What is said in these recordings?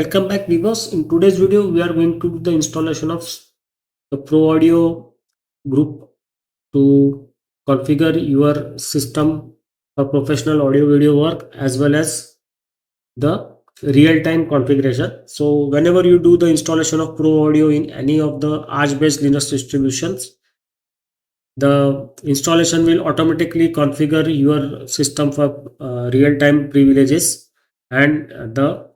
Welcome back viewers. In today's video we are going to do the installation of the Pro Audio group to configure your system for professional audio video work as well as the real-time configuration. So whenever you do the installation of Pro Audio in any of the Arch-based Linux distributions, the installation will automatically configure your system for real-time privileges, and the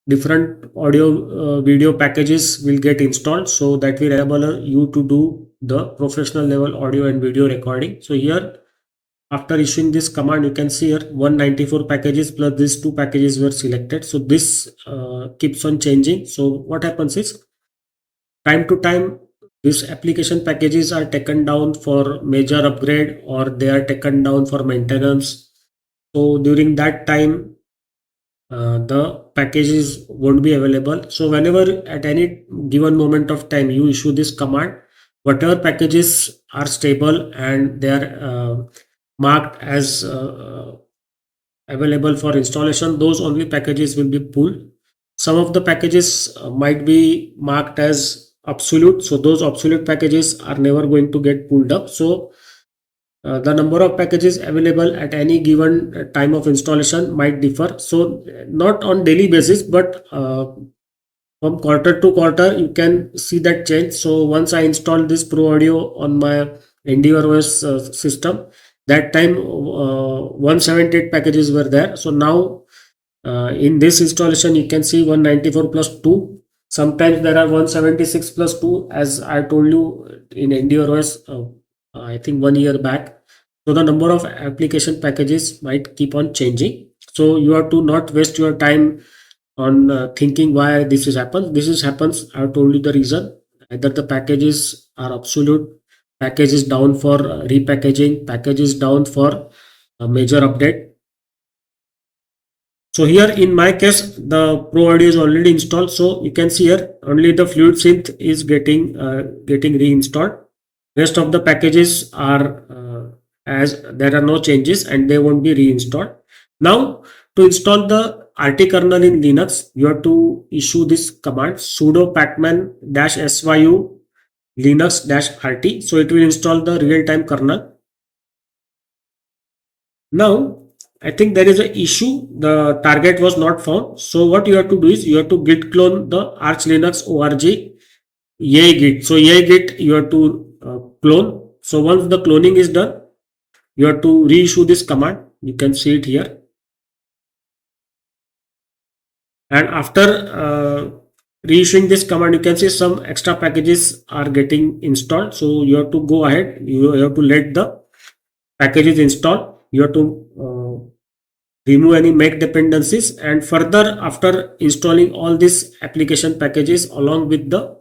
different audio video packages will get installed, so that will enable you to do the professional level audio and video recording. So here, after issuing this command, you can see here 194 packages plus these two packages were selected. So this keeps on changing. So what happens is, time to time, these application packages are taken down for major upgrade or they are taken down for maintenance. So during that time, the packages won't be available. So whenever at any given moment of time you issue this command, whatever packages are stable and they are marked as available for installation, those only packages will be pulled. Some of the packages might be marked as obsolete, so those obsolete packages are never going to get pulled up. So the number of packages available at any given time of installation might differ. So not on daily basis, but from quarter to quarter you can see that change. So once I installed this Pro Audio on my Endeavor OS system, that time 178 packages were there. So now in this installation you can see 194 plus 2. Sometimes there are 176 plus 2, as I told you in Endeavor OS I think 1 year back. So the number of application packages might keep on changing. So you have to not waste your time on thinking why this is happens. This is happens. I have told you the reason. Either the packages are obsolete, package is down for repackaging, package is down for a major update. So here in my case, the Pro Audio is already installed. So you can see here only the Fluid Synth is getting reinstalled. Rest of the packages are as there are no changes and they won't be reinstalled. Now to install the RT kernel in Linux, you have to issue this command sudo pacman-syu linux-rt. So it will install the real-time kernel. Now I think there is an issue. The target was not found. So what you have to do is you have to git clone the Arch Linux org yay git. So yay git you have to clone. So once the cloning is done, you have to reissue this command. You can see it here. And after reissuing this command, you can see some extra packages are getting installed. So you have to go ahead. You have to let the packages install. You have to remove any make dependencies, and further after installing all these application packages along with the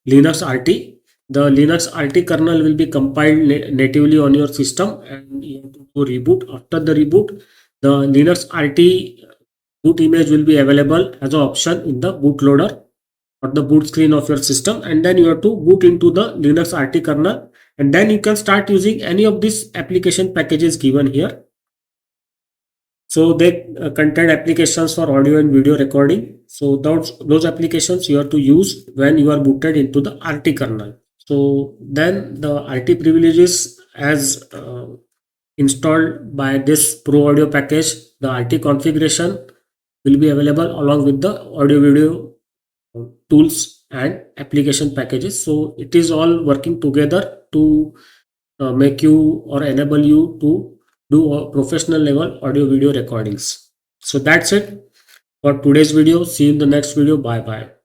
Linux RT, the Linux RT kernel will be compiled natively on your system, and you have to go reboot. After the reboot, the Linux RT boot image will be available as an option in the bootloader or the boot screen of your system, and then you have to boot into the Linux RT kernel, and then you can start using any of these application packages given here. So they contain applications for audio and video recording. So those applications you have to use when you are booted into the RT kernel. So then the RT privileges as installed by this Pro Audio package, the RT configuration will be available along with the audio video tools and application packages. So it is all working together to make you or enable you to do a professional level audio video recordings. So that's it for today's video. See you in the next video. Bye bye.